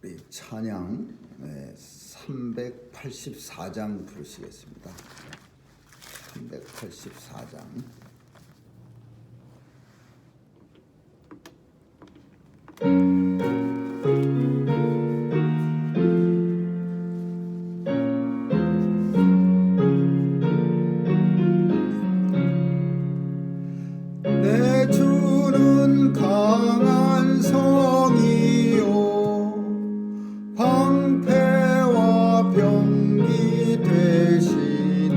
우리 찬양 384장 부르시겠습니다. 384장. 내 주는 강한 성이요 방패와 병기 되시니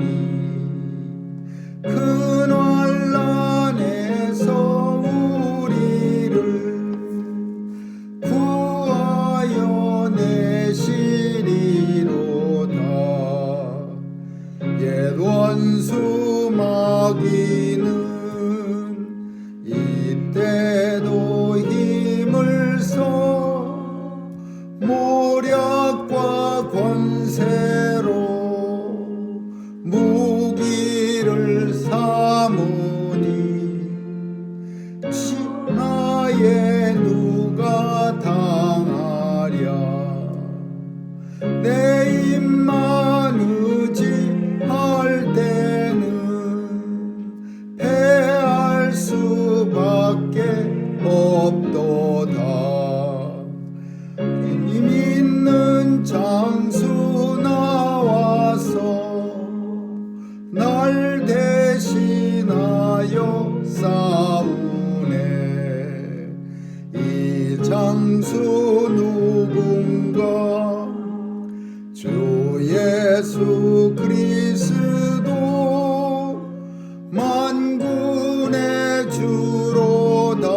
큰 환난에서 우리를 구하여 내시리로다. 옛 원수 마귀는 이때도 힘을 써 모략과 권세로 무기를 삼으니 나의 누가 당하랴. 내 입만 의지할 때는 패할 수밖에 없도다. 힘 있는 장수 나와서 날 대신하여 싸우네. 이 장수 누군가? 주 예수 그리스도 만군의 주로다.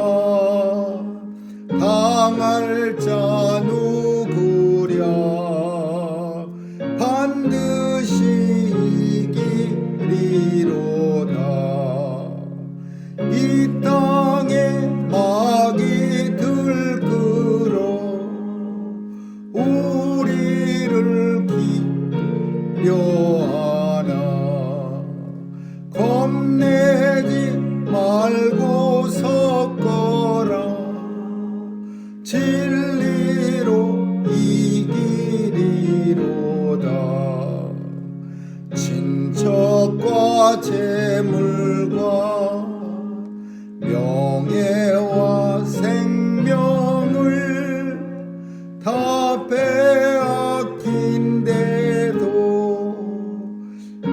당할 자 누구랴? 반드시 이기리로다. 이 땅에 마귀 들끓어 우리를 기려하나. 겁내지 말고 섰거라. 진리로 이기리로다. 친척과 재물과 명예와 생명을 다 빼앗긴데도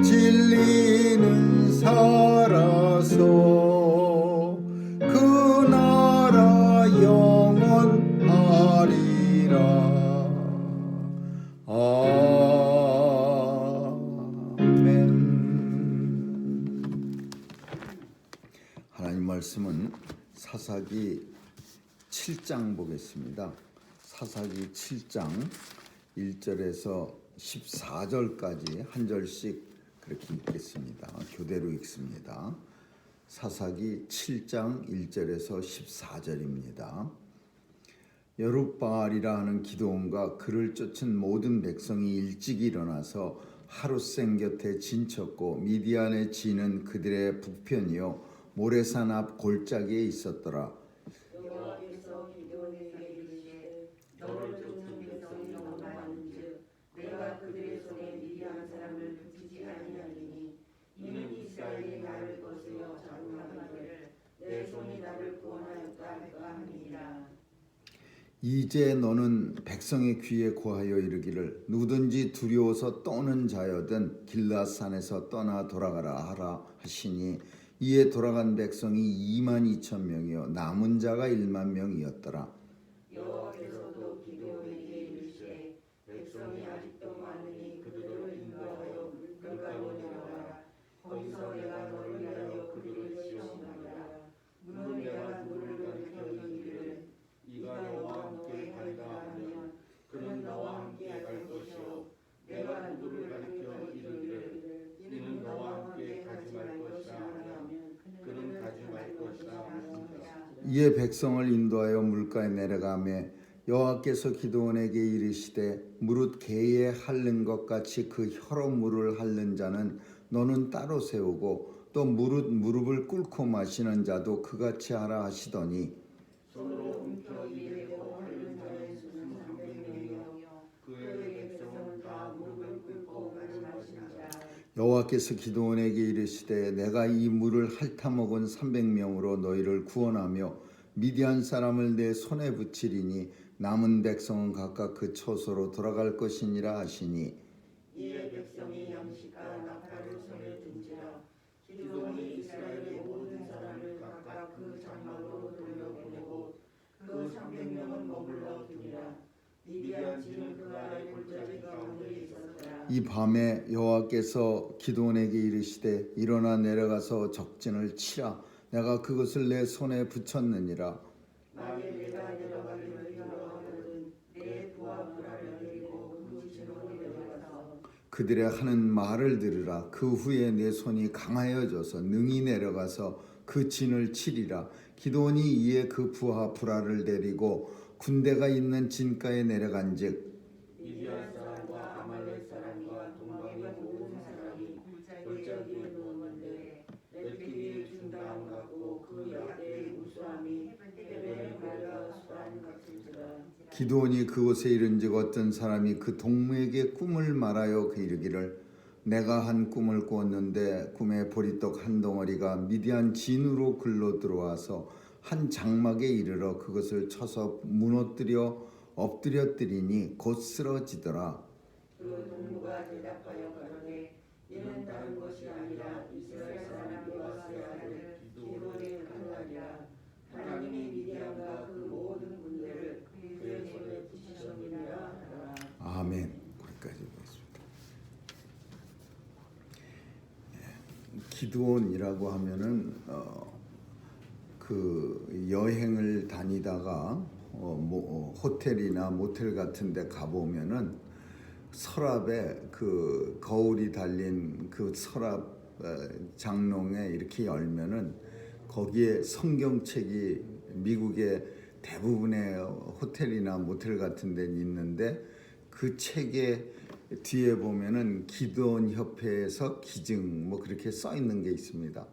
진리는 살아서 그 나라 영원하리라. 아멘. 하나님 말씀은 사사기 7장 보겠습니다. 사사기 7장 1절에서 14절까지 한 절씩 그렇게 읽겠습니다. 교대로 읽습니다. 사사기 7장 1절에서 14절입니다. 여룻바알이라 하는 기드온과 그를 쫓은 모든 백성이 일찍 일어나서 하룻생 곁에 진쳤고 미디안의 진은 그들의 북편이요 모레산 앞 골짜기에 있었더라. 여호와께서 기드온에게 이르시되 너를 쫓는 백성이 너무 많은즉 내가 그들의 손에 미디안 사람을 붙이지 아니하리니 이는 이스라엘이 나를 거스려 자랑하기를 내 손이 나를 구원하였다 할까 함이니라. 이제 너는 백성의 귀에 고하여 이르기를 누구든지 두려워서 떠는 자여든 길앗산에서 떠나 돌아가라 하라 하시니 이에 돌아간 백성이 22,000명이요 남은 자가 10,000명이었더라. 여호와께서도 기드온에게 이르시되 백성이 아직도 많으니 그들을 인도하여 물가로 내려가라. 거기서 내가 너를 위하여 그들을 시험하리라. 물은 내가 물을 가리켜 이르기를 이가 너와 함께 가리라 하면 그는 너와 함께 갈 것이요 내가 누구를 가리켜 이르기를 이는 너와 함께 가지 말 것이라 하면 그는 가지 말 것이라 하니라. 이에 백성을 인도하여 물가에 내려가매 여호와께서 기드온에게 이르시되 무릇 개에 핥는 것 같이 그 혀로 물을 핥는 자는 너는 따로 세우고 또 무릎을 꿇고 마시는 자도 그같이 하라 하시더니 손으로 움켜 입에 고 핥는 자의 수는 300명이요 여호와께서 기드온에게 이르시되 내가 이 물을 핥아먹은 300명으로 너희를 구원하며 미디안 사람을 내 손에 붙이리니 남은 백성은 각각 그 처소로 돌아갈 것이니라 하시니 이에 백성이 양식과 나팔을 손에 든지라 기드온이 이스라엘의 모든 사람을 각각 그 장막으로 돌려보내고 그 300명은 머물러 두니라. 미디안 진은 그 아래 골짜기 가운데 있었더라. 이 밤에 여호와께서 기드온에게 이르시되 일어나 내려가서 적진을 치라 내가 그것을 내 손에 붙였느니라. 만일 내가 내려가기를 두려워하거든 내 부하 불알을 내리고 그 진으로 내려가서 그들의 하는 말을 들으라. 그 후에 내 손이 강하여져서 능히 내려가서 그 진을 치리라. 기드온이 이에 그 부하 불알을 내리고 군대가 있는 진가에 내려간즉 미디안 사람과 아말렉 사람과 동방의 모든 사람이 골짜기에 누웠는데 레피디의 중다함 같고 그 야대의 우수함이 헤벨의 말과 수람 같은지라. 기드온이 그곳에 이른즉 어떤 사람이 그 동무에게 꿈을 말하여 그 이르기를 내가 한 꿈을 꾸었는데 꿈에 보리떡 한 덩어리가 미디안 진으로 글로 들어와서 한 장막에 이르러 그것을 쳐서 무너뜨려 엎드려뜨리니 곧 쓰러지더라. 그 동무가 대답하여 가로되 이는 다른 것이 아니라 이스라엘 사람 요아스의 아들 기드온의 칼날이라. 하나님이 미디안과 그 모든 군대를 그의 손에 붙이셨느니라 하더라. 아멘. 거기까지 보겠습니다. 기드온이라고 하면은 그 여행을 다니다가 호텔이나 모텔 같은데 가보면은 서랍에 그 거울이 달린 그 서랍 장롱에 이렇게 열면은 거기에 성경책이 미국의 대부분의 호텔이나 모텔 같은 데는 있는데 그 책의 뒤에 보면은 기드온 협회에서 기증 뭐 그렇게 써 있는 게 있습니다.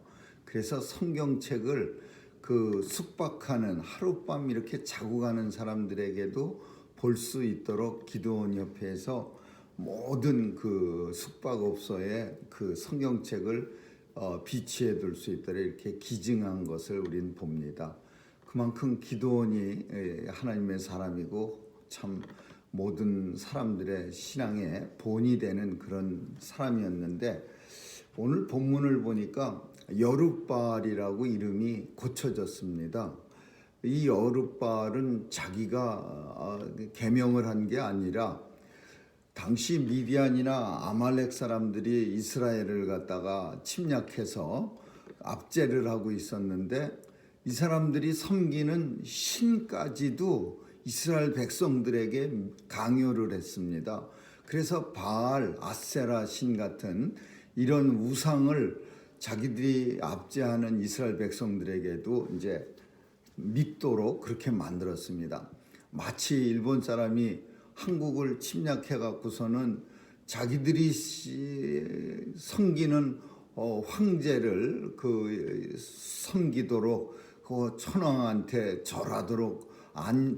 그래서 성경책을 그 숙박하는 하룻밤 이렇게 자고 가는 사람들에게도 볼 수 있도록 기드온 협회에서 모든 그 숙박업소에 그 성경책을 비치해 둘 수 있도록 이렇게 기증한 것을 우리는 봅니다. 그만큼 기드온이 하나님의 사람이고 참 모든 사람들의 신앙의 본이 되는 그런 사람이었는데 오늘 본문을 보니까 여룻발이라고 이름이 고쳐졌습니다. 이 여룻발은 자기가 개명을 한 게 아니라 당시 미디안이나 아말렉 사람들이 이스라엘을 갖다가 침략해서 압제를 하고 있었는데 이 사람들이 섬기는 신까지도 이스라엘 백성들에게 강요를 했습니다. 그래서 바알, 아세라 신 같은 이런 우상을 자기들이 압제하는 이스라엘 백성들에게도 이제 믿도록 그렇게 만들었습니다. 마치 일본 사람이 한국을 침략해 갖고서는 자기들이 섬기는 황제를 그 섬기도록 그 천황한테 절하도록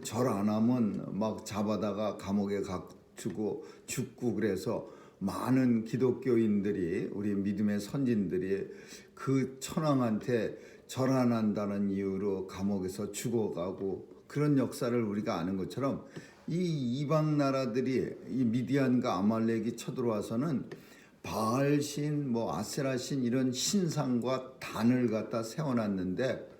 절 안 하면 막 잡아다가 감옥에 갖추고 죽고 그래서 많은 기독교인들이 우리 믿음의 선진들이 그 천황한테 절 안 한다는 이유로 감옥에서 죽어가고 그런 역사를 우리가 아는 것처럼 이 이방 나라들이 이 미디안과 아말렉이 쳐들어와서는 바알신, 뭐 아세라신 이런 신상과 단을 갖다 세워놨는데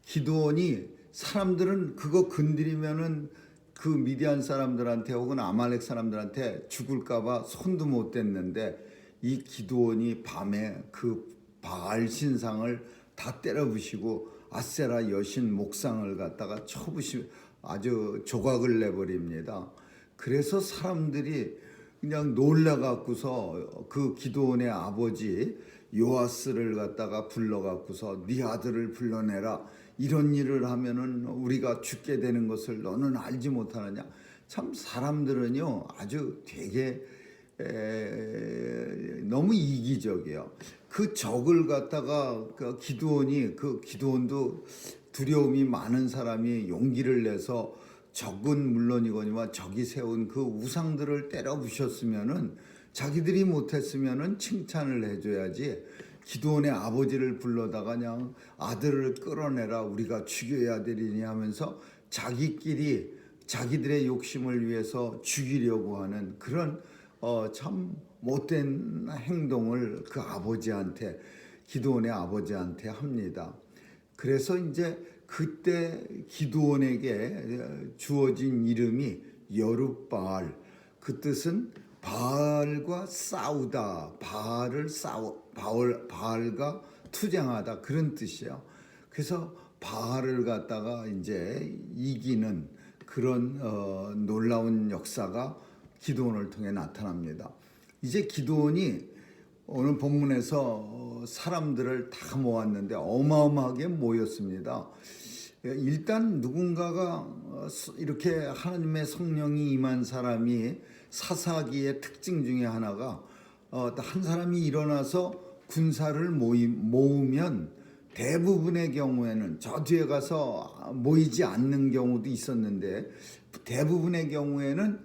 기드온이 사람들은 그거 건드리면은 그 미디안 사람들한테 혹은 아말렉 사람들한테 죽을까봐 손도 못 댔는데 이 기드온이 밤에 그 바알 신상을 다 때려 부시고 아세라 여신 목상을 갖다가 쳐부시 아주 조각을 내버립니다. 그래서 사람들이 그냥 놀라갖고서 그 기드온의 아버지 요아스를 갖다가 불러갖고서 네 아들을 불러내라. 이런 일을 하면은 우리가 죽게 되는 것을 너는 알지 못하느냐. 참 사람들은요 아주 되게 너무 이기적이에요. 그 적을 갖다가 그 기드온도 두려움이 많은 사람이 용기를 내서 적은 물론이거니와 적이 세운 그 우상들을 때려 부셨으면은 자기들이 못했으면은 칭찬을 해줘야지. 기드온의 아버지를 불러다가 그냥 아들을 끌어내라, 우리가 죽여야 되리니 하면서 자기끼리 자기들의 욕심을 위해서 죽이려고 하는 그런 참 못된 행동을 그 아버지한테, 기드온의 아버지한테 합니다. 그래서 이제 그때 기드온에게 주어진 이름이 여룻바알, 그 뜻은 바알과 싸우다, 바알과 투쟁하다, 그런 뜻이에요. 그래서 바알을 갖다가 이제 이기는 그런 놀라운 역사가 기드온을 통해 나타납니다. 이제 기드온이 오늘 본문에서 사람들을 다 모았는데 어마어마하게 모였습니다. 일단 누군가가 이렇게 하나님의 성령이 임한 사람이 사사기의 특징 중에 하나가 한 사람이 일어나서 군사를 모으면 대부분의 경우에는, 저 뒤에 가서 모이지 않는 경우도 있었는데 대부분의 경우에는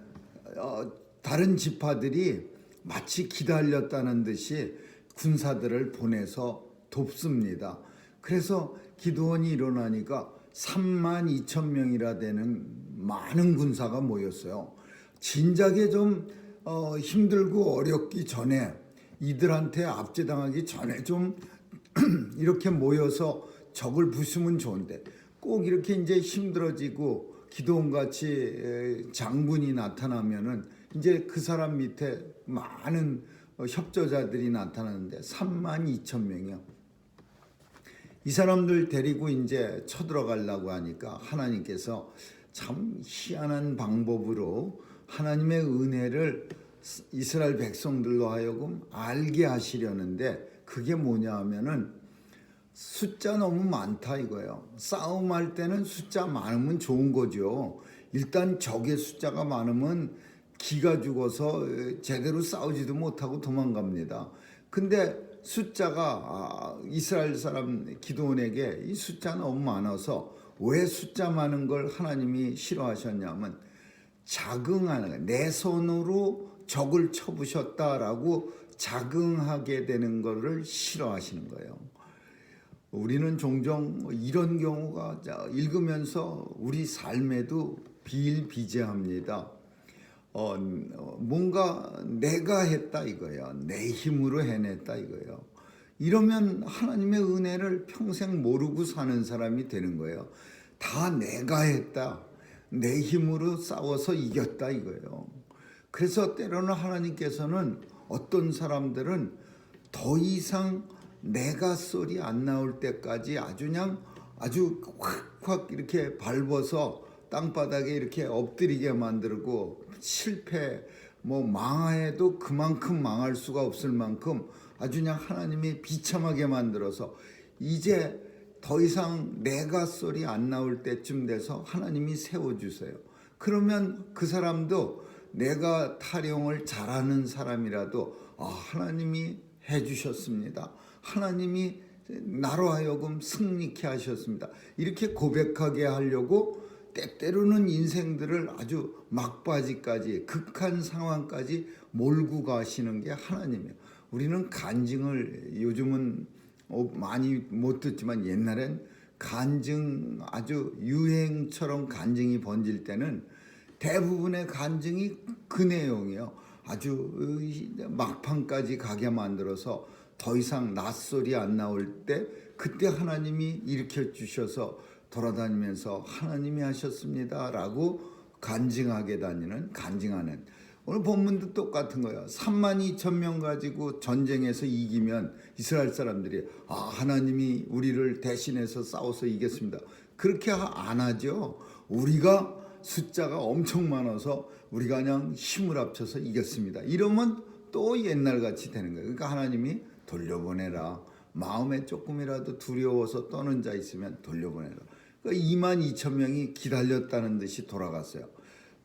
다른 지파들이 마치 기다렸다는 듯이 군사들을 보내서 돕습니다. 그래서 기드온이 일어나니까 32,000명이라 되는 많은 군사가 모였어요. 진작에 좀 힘들고 어렵기 전에, 이들한테 압제당하기 전에 좀 이렇게 모여서 적을 부수면 좋은데, 꼭 이렇게 이제 힘들어지고 기드온같이 장군이 나타나면은 이제 그 사람 밑에 많은 협조자들이 나타나는데 32,000명이요. 이 사람들 데리고 이제 쳐들어가려고 하니까 하나님께서 참 희한한 방법으로 하나님의 은혜를 이스라엘 백성들로 하여금 알게 하시려는데, 그게 뭐냐 하면은 숫자 너무 많다 이거예요. 싸움할 때는 숫자 많으면 좋은 거죠. 일단 적의 숫자가 많으면 기가 죽어서 제대로 싸우지도 못하고 도망갑니다. 근데 숫자가 이스라엘 사람 기드온에게 이 숫자 너무 많아서, 왜 숫자 많은 걸 하나님이 싫어하셨냐면 자긍하는, 내 손으로 적을 쳐부셨다라고 자긍하게 되는 것을 싫어하시는 거예요. 우리는 종종 이런 경우가 읽으면서 우리 삶에도 비일비재합니다. 뭔가 내가 했다 이거예요. 내 힘으로 해냈다 이거예요. 이러면 하나님의 은혜를 평생 모르고 사는 사람이 되는 거예요. 다 내가 했다, 내 힘으로 싸워서 이겼다 이거예요. 그래서 때로는 하나님께서는 어떤 사람들은 더 이상 내가 소리 안 나올 때까지 아주 확 이렇게 밟아서 땅바닥에 이렇게 엎드리게 만들고, 실패 망해도 그만큼 망할 수가 없을 만큼 아주 그냥 하나님이 비참하게 만들어서, 이제 더 이상 내가 소리 안 나올 때쯤 돼서 하나님이 세워주세요. 그러면 그 사람도 내가 타령을 잘하는 사람이라도 하나님이 해주셨습니다, 하나님이 나로 하여금 승리케 하셨습니다, 이렇게 고백하게 하려고 때때로는 인생들을 아주 막바지까지, 극한 상황까지 몰고 가시는 게 하나님이에요. 우리는 간증을 요즘은 많이 못 듣지만, 옛날엔 간증 아주 유행처럼 간증이 번질 때는 대부분의 간증이 그 내용이에요. 아주 막판까지 가게 만들어서 더 이상 낯소리 안 나올 때, 그때 하나님이 일으켜 주셔서 돌아다니면서 하나님이 하셨습니다 라고 간증하는, 오늘 본문도 똑같은 거예요. 32,000명 가지고 전쟁에서 이기면 이스라엘 사람들이 하나님이 우리를 대신해서 싸워서 이겼습니다, 그렇게 안 하죠. 우리가 숫자가 엄청 많아서 우리가 그냥 힘을 합쳐서 이겼습니다, 이러면 또 옛날같이 되는 거예요. 그러니까 하나님이 돌려보내라, 마음에 조금이라도 두려워서 떠는 자 있으면 돌려보내라. 그러니까 22,000명이 기다렸다는 듯이 돌아갔어요.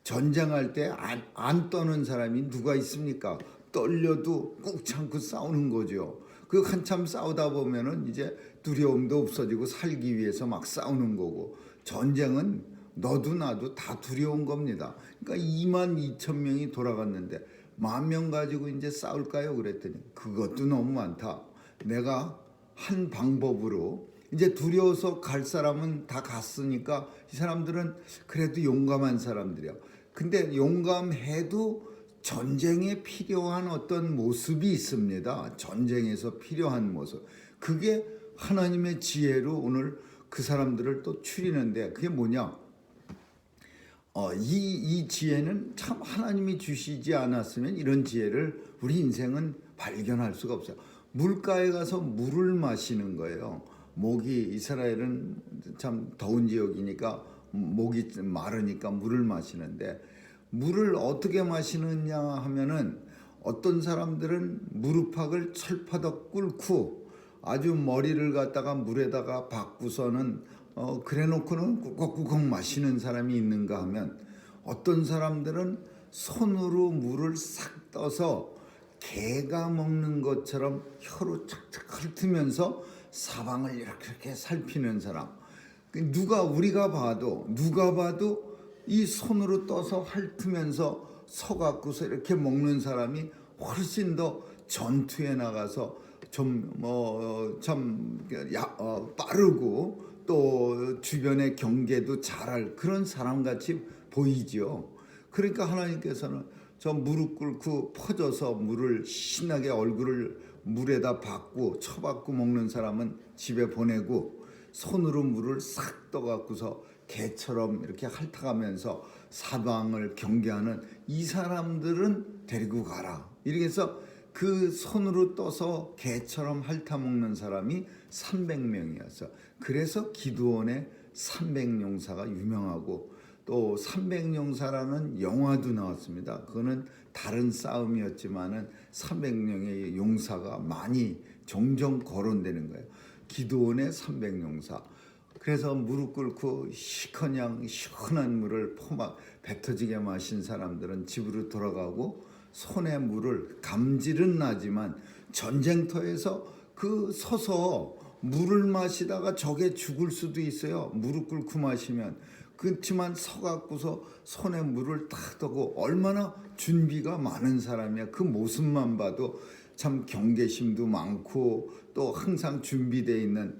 전쟁할 때 안 떠는 사람이 누가 있습니까? 떨려도 꾹 참고 싸우는 거죠. 그 한참 싸우다 보면은 이제 두려움도 없어지고 살기 위해서 막 싸우는 거고, 전쟁은 너도 나도 다 두려운 겁니다. 그러니까 22,000명이 돌아갔는데 10,000명 가지고 이제 싸울까요? 그랬더니 그것도 너무 많다. 내가 한 방법으로 이제 두려워서 갈 사람은 다 갔으니까 이 사람들은 그래도 용감한 사람들이야. 근데 용감해도 전쟁에 필요한 어떤 모습이 있습니다. 전쟁에서 필요한 모습. 그게 하나님의 지혜로 오늘 그 사람들을 또 추리는데 그게 뭐냐? 이 지혜는 참 하나님이 주시지 않았으면 이런 지혜를 우리 인생은 발견할 수가 없어요. 물가에 가서 물을 마시는 거예요. 목이 이스라엘은 참 더운 지역이니까 목이 마르니까 물을 마시는데 물을 어떻게 마시느냐 하면은 어떤 사람들은 무릎팍을 철파덕 꿇고 아주 머리를 갖다가 물에다가 박고서는 그래 놓고는 꾹꾹꾹 마시는 사람이 있는가 하면 어떤 사람들은 손으로 물을 싹 떠서 개가 먹는 것처럼 혀로 착착 훑으면서 사방을 이렇게 살피는 사람. 우리가 봐도 누가 봐도 이 손으로 떠서 핥으면서 서갖고서 이렇게 먹는 사람이 훨씬 더 전투에 나가서 좀 빠르고 또 주변의 경계도 잘할 그런 사람같이 보이죠. 그러니까 하나님께서는 저 무릎 꿇고 퍼져서 물을 신나게 얼굴을 물에다 받고 쳐받고 먹는 사람은 집에 보내고 손으로 물을 싹 떠갖고서 개처럼 이렇게 핥아가면서 사방을 경계하는 이 사람들은 데리고 가라. 이렇게 해서 그 손으로 떠서 개처럼 핥아먹는 사람이 300명이었어. 그래서 기드온의 300용사가 유명하고 또 300용사라는 영화도 나왔습니다. 그거는 다른 싸움이었지만은 300명의 용사가 많이 종종 거론되는 거예요. 기드온의 300용사. 그래서 무릎 꿇고 시커녕 시원한 물을 뱉어지게 마신 사람들은 집으로 돌아가고 손에 물을 감질은 나지만 전쟁터에서 그 서서 물을 마시다가 적에 죽을 수도 있어요. 무릎 꿇고 마시면. 그렇지만 서갖고서 손에 물을 딱 두고 얼마나 준비가 많은 사람이야. 그 모습만 봐도 참 경계심도 많고 또 항상 준비되어 있는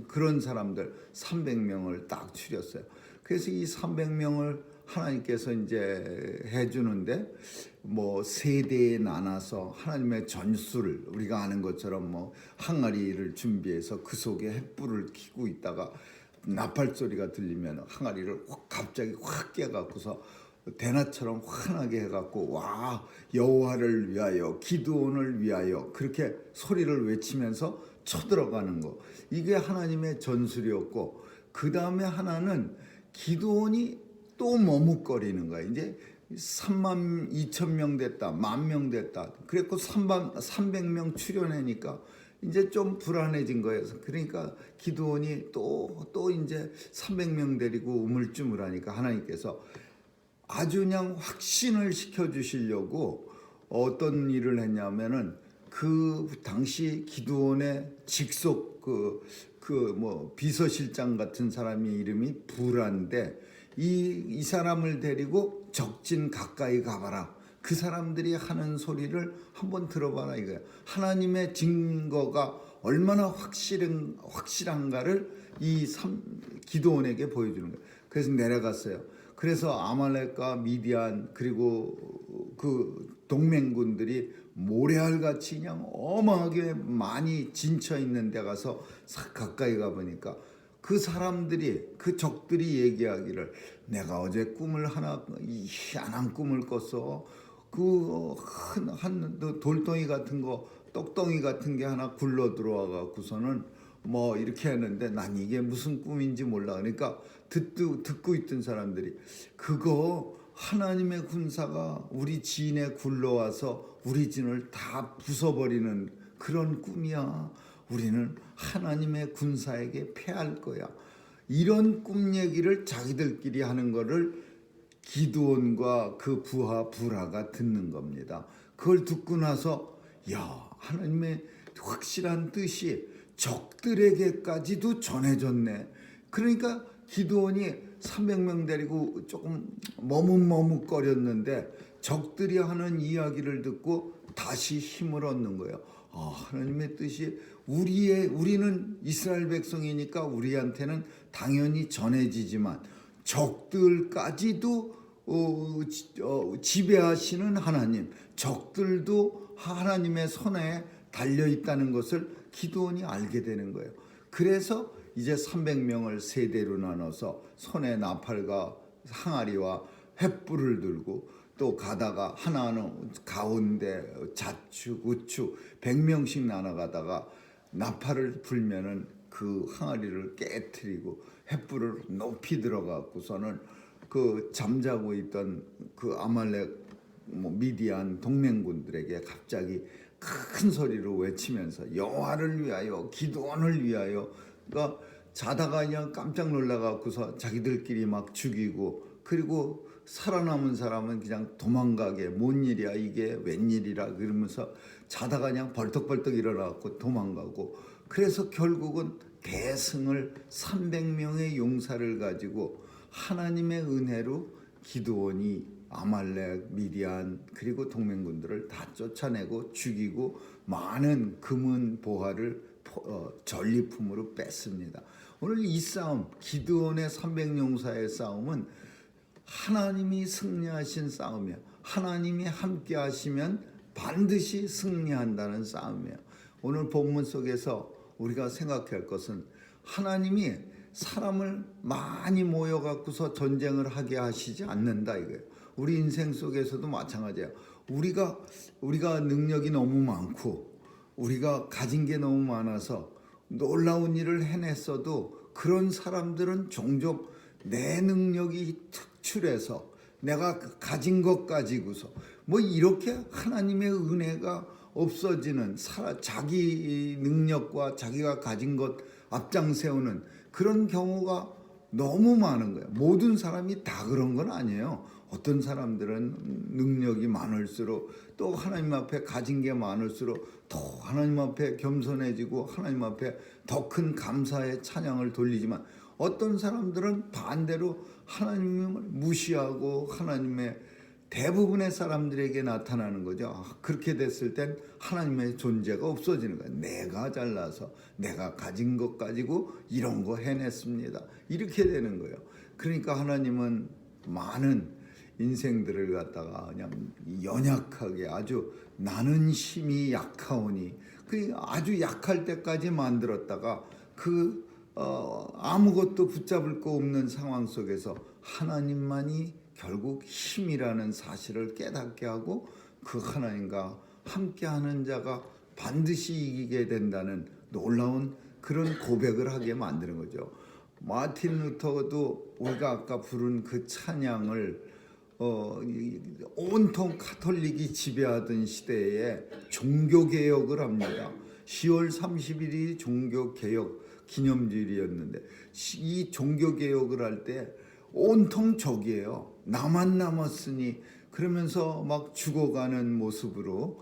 그런 사람들 300명을 딱 추렸어요. 그래서 이 300명을 하나님께서 이제 해주는데 뭐 세대에 나눠서 하나님의 전술을 우리가 아는 것처럼 뭐 항아리를 준비해서 그 속에 횃불을 켜고 있다가 나팔 소리가 들리면 항아리를 갑자기 확 깨갖고서 대낮처럼 환하게 해갖고 와 여호와를 위하여 기드온을 위하여 그렇게 소리를 외치면서 쳐들어가는 거 이게 하나님의 전술이었고 그 다음에 하나는 기드온이 또 머뭇거리는 거야. 이제 32,000명 됐다, 10,000명 됐다. 그랬고 300명 출연하니까 이제 좀 불안해진 거예요. 그러니까 기드온이 또 이제 300명 데리고 우물쭈물하니까 하나님께서 아주 그냥 확신을 시켜주시려고 어떤 일을 했냐면은 그 당시 기드온의 직속 뭐 비서실장 같은 사람이 이름이 부라인데 이 사람을 데리고 적진 가까이 가봐라. 그 사람들이 하는 소리를 한번 들어봐라 이거야. 하나님의 증거가 얼마나 확실한가를 기드온에게 보여주는 거예요. 그래서 내려갔어요. 그래서 아말렉과 미디안 그리고 그 동맹군들이 모래알같이 그냥 어마하게 많이 진쳐 있는 데 가서 가까이 가보니까 그 사람들이 그 적들이 얘기하기를 내가 어제 꿈을 희한한 꿈을 꿨어. 그 한 돌덩이 같은 거 떡덩이 같은 게 하나 굴러 들어와 갖고서는 뭐 이렇게 했는데 난 이게 무슨 꿈인지 몰라. 그러니까 듣고 있던 사람들이 그거 하나님의 군사가 우리 진에 굴러와서 우리 진을 다 부숴버리는 그런 꿈이야. 우리는 하나님의 군사에게 패할 거야. 이런 꿈 얘기를 자기들끼리 하는 거를 기드온과 그 부하 부라가 듣는 겁니다. 그걸 듣고 나서 야 하나님의 확실한 뜻이 적들에게까지도 전해졌네. 그러니까 기드온이 300명 데리고 조금 머뭇거렸는데 적들이 하는 이야기를 듣고 다시 힘을 얻는 거예요. 하나님의 뜻이 우리는 이스라엘 백성이니까 우리한테는 당연히 전해지지만 적들까지도 지배하시는 하나님, 적들도 하나님의 손에 달려 있다는 것을 기드온이 알게 되는 거예요. 그래서 이제 300명을 세대로 나눠서 손에 나팔과 항아리와 횃불을 들고 또 가다가 하나는 가운데 좌측 우측 100명씩 나눠가다가 나팔을 불면은 그 항아리를 깨트리고 횃불을 높이 들어가고서는 그 잠자고 있던 그 아말렉 미디안 동맹군들에게 갑자기 큰 소리로 외치면서 여호와를 위하여 기드온을 위하여, 그러니까 자다가 그냥 깜짝 놀라갖고서 자기들끼리 막 죽이고, 그리고 살아남은 사람은 그냥 도망가게, 뭔 일이야 이게 웬일이라 그러면서 자다가 그냥 벌떡벌떡 일어나갖고 도망가고, 그래서 결국은 대승을 300명의 용사를 가지고 하나님의 은혜로 기드온이 아말렉, 미디안 그리고 동맹군들을 다 쫓아내고 죽이고 많은 금은 보화를 전리품으로 뺐습니다. 오늘 이 싸움, 기드온의 300용사의 싸움은 하나님이 승리하신 싸움이에요. 하나님이 함께 하시면 반드시 승리한다는 싸움이에요. 오늘 본문 속에서 우리가 생각할 것은 하나님이 사람을 많이 모여갖고서 전쟁을 하게 하시지 않는다 이거예요. 우리 인생 속에서도 마찬가지예요. 우리가 능력이 너무 많고 우리가 가진 게 너무 많아서 놀라운 일을 해냈어도 그런 사람들은 종종 내 능력이 특출해서 내가 가진 것 가지고서 이렇게 하나님의 은혜가 없어지는, 자기 능력과 자기가 가진 것 앞장세우는 그런 경우가 너무 많은 거예요. 모든 사람이 다 그런 건 아니에요. 어떤 사람들은 능력이 많을수록 또 하나님 앞에 가진 게 많을수록 더 하나님 앞에 겸손해지고 하나님 앞에 더 큰 감사의 찬양을 돌리지만, 어떤 사람들은 반대로 하나님을 무시하고 하나님의 대부분의 사람들에게 나타나는 거죠. 그렇게 됐을 땐 하나님의 존재가 없어지는 거예요. 내가 잘나서 내가 가진 것 가지고 이런 거 해냈습니다, 이렇게 되는 거예요. 그러니까 하나님은 많은 인생들을 갖다가 그냥 연약하게, 아주 나는 힘이 약하오니 아주 약할 때까지 만들었다가 아무것도 붙잡을 거 없는 상황 속에서 하나님만이 결국 힘이라는 사실을 깨닫게 하고 그 하나님과 함께하는 자가 반드시 이기게 된다는 놀라운 그런 고백을 하게 만드는 거죠. 마틴 루터도 우리가 아까 부른 그 찬양을 온통 카톨릭이 지배하던 시대에 종교개혁을 합니다. 10월 30일이 종교개혁 기념일이었는데 이 종교개혁을 할 때 온통 적이에요. 나만 남았으니, 그러면서 막 죽어가는 모습으로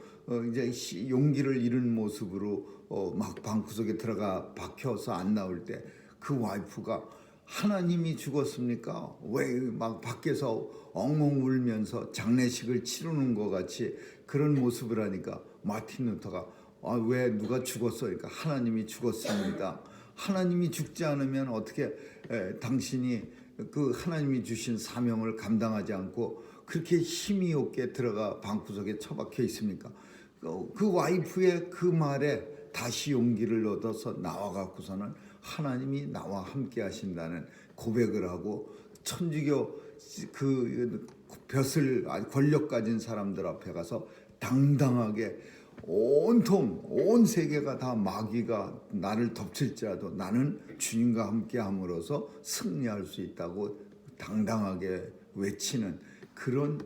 이제 용기를 잃은 모습으로 막 방구석에 들어가 박혀서 안 나올 때 그 와이프가 하나님이 죽었습니까? 왜 막 밖에서 엉엉 울면서 장례식을 치르는 것 같이 그런 모습을 하니까 마틴 루터가 왜 누가 죽었어? 그러니까 하나님이 죽었습니다. 하나님이 죽지 않으면 어떻게 당신이 그 하나님이 주신 사명을 감당하지 않고 그렇게 힘이 없게 들어가 방구석에 처박혀 있습니까? 그 와이프의 그 말에 다시 용기를 얻어서 나와갖고서는 하나님이 나와 함께 하신다는 고백을 하고 천주교 그 벼슬 권력 가진 사람들 앞에 가서 당당하게 온통 온 세계가 다 마귀가 나를 덮칠지라도 나는 주님과 함께 함으로써 승리할 수 있다고 당당하게 외치는 그런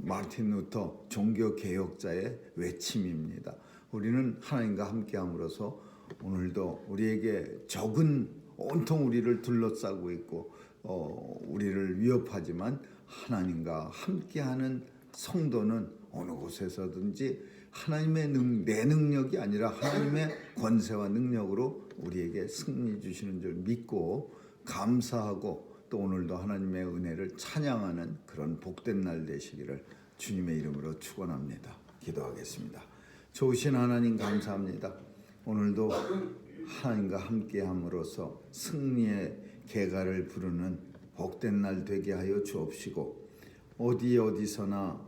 마틴 루터 종교 개혁자의 외침입니다. 우리는 하나님과 함께 함으로써 오늘도 우리에게 적은 온통 우리를 둘러싸고 있고 우리를 위협하지만 하나님과 함께하는 성도는 어느 곳에서든지 하나님의 내 능력이 아니라 하나님의 권세와 능력으로 우리에게 승리 주시는 줄 믿고 감사하고 또 오늘도 하나님의 은혜를 찬양하는 그런 복된 날 되시기를 주님의 이름으로 축원합니다. 기도하겠습니다. 좋으신 하나님 감사합니다. 오늘도 하나님과 함께함으로써 승리의 개가를 부르는 복된 날 되게 하여 주옵시고 어디서나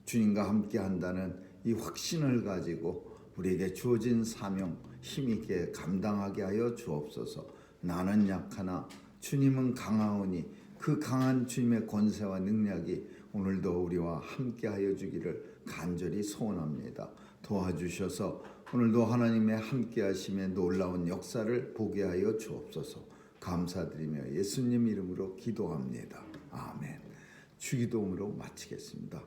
주님과 함께한다는 이 확신을 가지고 우리에게 주어진 사명 힘있게 감당하게 하여 주옵소서. 나는 약하나 주님은 강하오니 그 강한 주님의 권세와 능력이 오늘도 우리와 함께하여 주기를 간절히 소원합니다. 도와주셔서 오늘도 하나님의 함께하심의 놀라운 역사를 보게 하여 주옵소서. 감사드리며 예수님 이름으로 기도합니다. 아멘. 주기도문으로 마치겠습니다.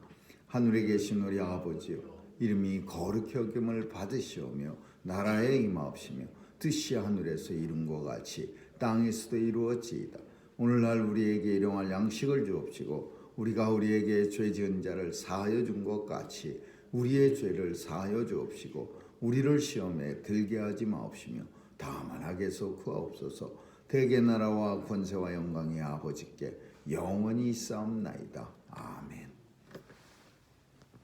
하늘에 계신 우리 아버지요, 이름이 거룩히 여김을 받으시오며 나라에 임하옵시며 뜻이 하늘에서 이룬 것 같이 땅에서도 이루어지이다. 오늘날 우리에게 일용할 양식을 주옵시고 우리가 우리에게 죄 지은 자를 사하여 준 것 같이 우리의 죄를 사하여 주옵시고 우리를 시험에 들게 하지 마옵시며 다만 악에서 구하옵소서. 대개 나라와 권세와 영광이 아버지께 영원히 있사옵나이다. 아멘.